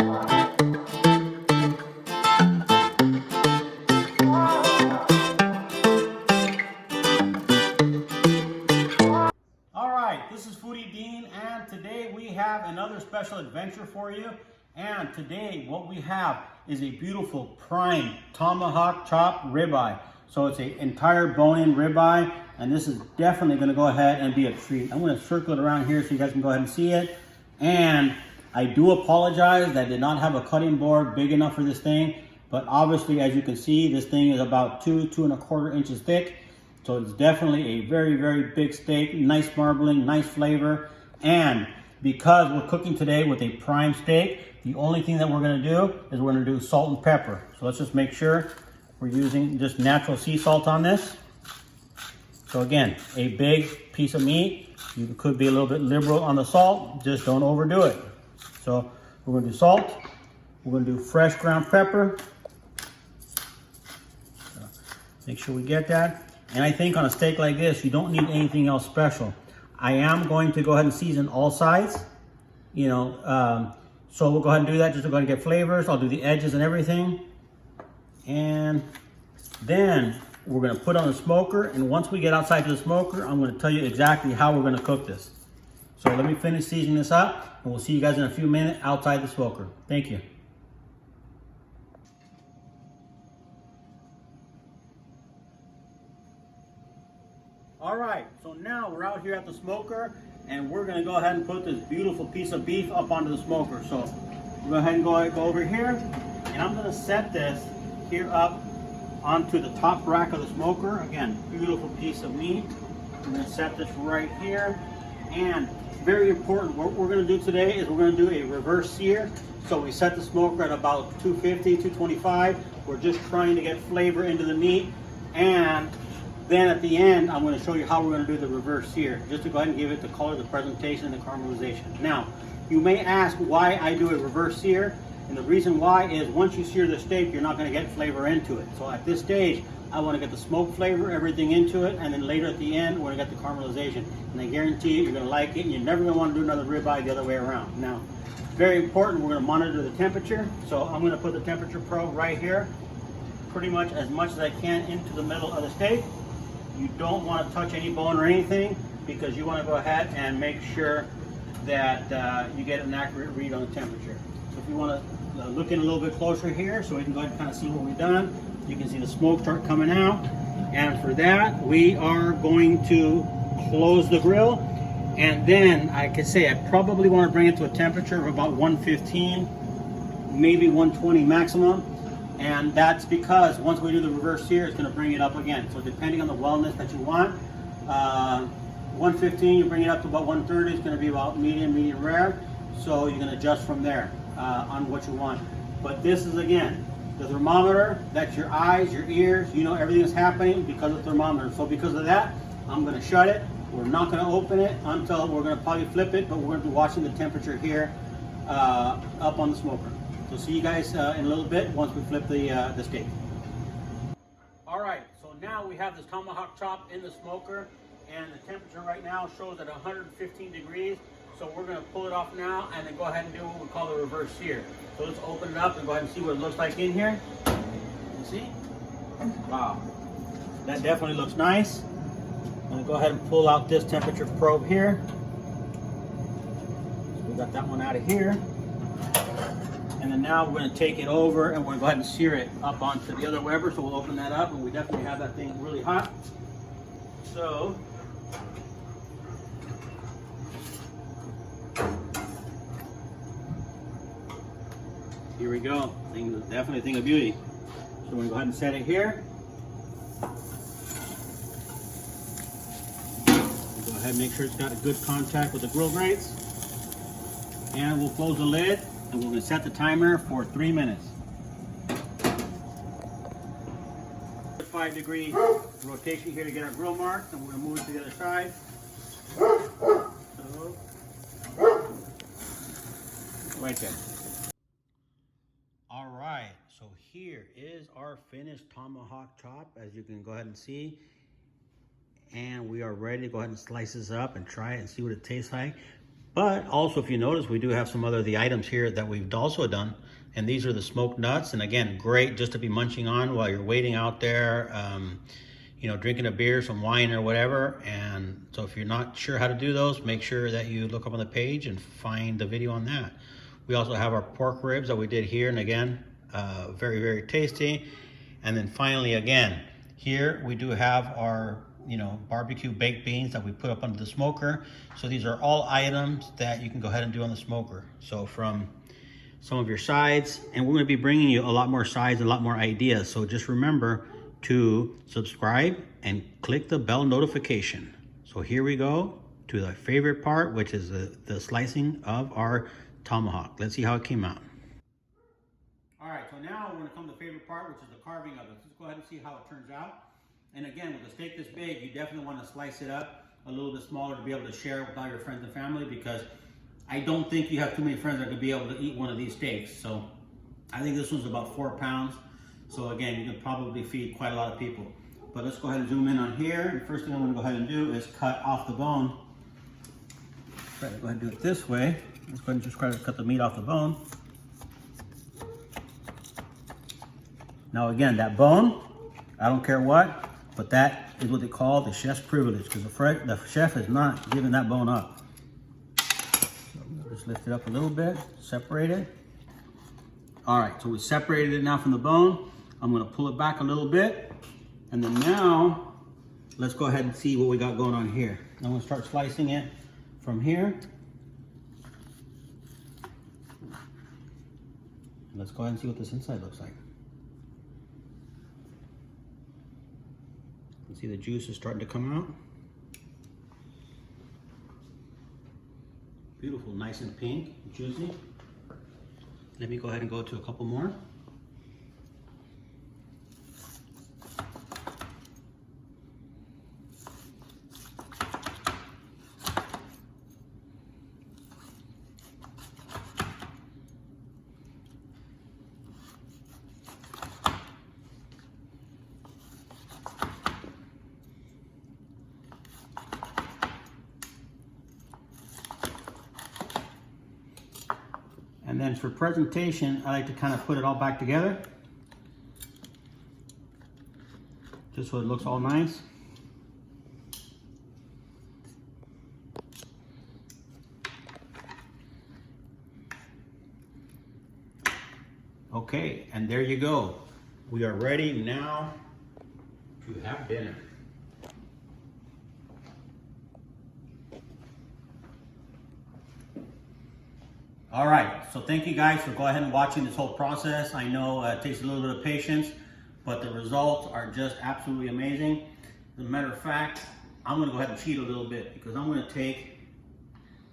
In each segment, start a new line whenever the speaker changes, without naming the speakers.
This is Foodie Dean, and today we have another special adventure for you. And today what we have is a beautiful prime tomahawk chopped ribeye. So it's an entire bone-in ribeye, and this is definitely going to go ahead and be a treat. I'm going to circle it around here so you guys can go ahead and see it. And I do apologize that I did not have a cutting board big enough for this thing, but obviously, as you can see, this thing is about 2.25 inches thick. So it's definitely a very, very big steak, nice marbling, nice flavor. And because we're cooking today with a prime steak, the only thing that we're gonna do is we're gonna do salt and pepper. So let's just make sure we're using just natural sea salt on this. So again, a big piece of meat. You could be a little bit liberal on the salt, just don't overdo it. So we're gonna do salt, we're gonna do fresh ground pepper. So make sure we get that. And I think on a steak like this, you don't need anything else special. I am going to go ahead and season all sides, so we'll go ahead and do that just to go ahead and get flavors. I'll do the edges and everything. And then we're gonna put on the smoker, and once we get outside to the smoker, I'm gonna tell you exactly how we're gonna cook this. So let me finish seasoning this up, and we'll see you guys in a few minutes outside the smoker. Thank you. All right, so now we're out here at the smoker, and we're gonna go ahead and put this beautiful piece of beef up onto the smoker. So go ahead and go over here, and I'm gonna set this here up onto the top rack of the smoker. Again, beautiful piece of meat. I'm gonna set this right here, and very important, what we're gonna do today is we're gonna do a reverse sear. So we set the smoker at about 250, 225. We're just trying to get flavor into the meat, and then at the end, I'm going to show you how we're going to do the reverse sear, just to go ahead and give it the color, the presentation, and the caramelization. Now, you may ask why I do a reverse sear, and the reason why is once you sear the steak, you're not going to get flavor into it. So at this stage, I want to get the smoke flavor, everything into it, and then later at the end, we're going to get the caramelization. And I guarantee you, you're going to like it, and you're never going to want to do another ribeye the other way around. Now, very important, we're going to monitor the temperature. So I'm going to put the temperature probe right here, pretty much as I can into the middle of the steak. You don't want to touch any bone or anything, because you want to go ahead and make sure that you get an accurate read on the temperature. So if you want to look in a little bit closer here, so we can go ahead and kind of see what we've done. You can see the smoke start coming out, and for that we are going to close the grill, and then I could say I probably want to bring it to a temperature of about 115, maybe 120 maximum. And that's because once we do the reverse sear, it's going to bring it up again. So depending on the wellness that you want, 115, you bring it up to about 130. It's going to be about medium rare. So you can adjust from there on what you want. But this is, again, the thermometer. That's your eyes, your ears. You know everything that's happening because of the thermometer. So because of that, I'm going to shut it. We're not going to open it until we're going to probably flip it, but we're going to be watching the temperature here up on the smoker. So see you guys in a little bit once we flip the steak. All right, so now we have this tomahawk chop in the smoker, and the temperature right now shows at 115 degrees. So we're gonna pull it off now and then go ahead and do what we call the reverse sear. So let's open it up and go ahead and see what it looks like in here. You see? Wow, that definitely looks nice. I'm gonna go ahead and pull out this temperature probe here. So we got that one out of here. And then now we're going to take it over and we're going to go ahead and sear it up onto the other Weber. So we'll open that up, and we definitely have that thing really hot. So here we go. Definitely a thing of beauty. So we're going to go ahead and set it here. Go ahead and make sure it's got a good contact with the grill grates. And we'll close the lid. And we're going to set the timer for 3 minutes. 5-degree rotation here to get our grill marked, and we're going to move it to the other side. So, right there. All right, so here is our finished tomahawk chop, as you can go ahead and see. And we are ready to go ahead and slice this up and try it and see what it tastes like. But also, if you notice, we do have some other the items here that we've also done. And these are the smoked nuts. And again, great just to be munching on while you're waiting out there, you know, drinking a beer, some wine or whatever. And so if you're not sure how to do those, make sure that you look up on the page and find the video on that. We also have our pork ribs that we did here. And again, very, very tasty. And then finally, again, here we do have our, you know, barbecue baked beans that we put up under the smoker. So these are all items that you can go ahead and do on the smoker. So from some of your sides, and we're going to be bringing you a lot more sides, a lot more ideas. So just remember to subscribe and click the bell notification. So here we go to the favorite part, which is the slicing of our tomahawk. Let's see how it came out. All right, so now we're going to come to the favorite part, which is the carving of it. Let's go ahead and see how it turns out. And again, with a steak this big, you definitely want to slice it up a little bit smaller to be able to share it with all your friends and family, because I don't think you have too many friends that could be able to eat one of these steaks. So I think this one's about 4 pounds. So again, you can probably feed quite a lot of people. But let's go ahead and zoom in on here. The first thing I'm going to go ahead and do is cut off the bone. Try to go ahead and do it this way. Let's go ahead and just try to cut the meat off the bone. Now again, that bone, I don't care what, but that is what they call the chef's privilege, because the chef is not giving that bone up. So just lift it up a little bit, separate it. All right, so we separated it now from the bone. I'm gonna pull it back a little bit. And then now, let's go ahead and see what we got going on here. I'm gonna start slicing it from here. Let's go ahead and see what this inside looks like. You can see the juice is starting to come out. Beautiful, nice and pink, juicy. Let me go ahead and go to a couple more. And then for presentation, I like to kind of put it all back together, just so it looks all nice. Okay, and there you go. We are ready now to have dinner. All right, so thank you guys for going ahead and watching this whole process. I know it takes a little bit of patience, but the results are just absolutely amazing. As a matter of fact, I'm gonna go ahead and cheat a little bit, because I'm gonna take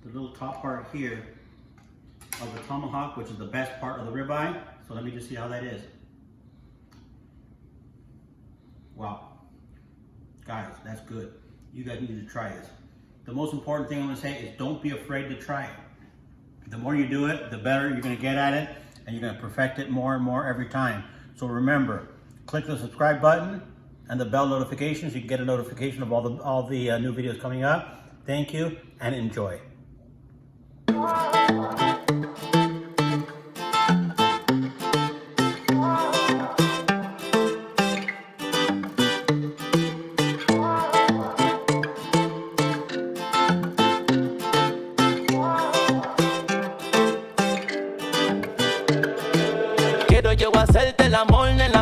the little top part here of the tomahawk, which is the best part of the ribeye. So let me just see how that is. Wow, guys, that's good. You guys need to try this. The most important thing I'm gonna say is don't be afraid to try it. The more you do it, the better you're gonna get at it, and you're gonna perfect it more and more every time. So remember, click the subscribe button and the bell notification so you can get a notification of all the new videos coming up. Thank you, and enjoy.
Quiero yo hacerte el amor, nena.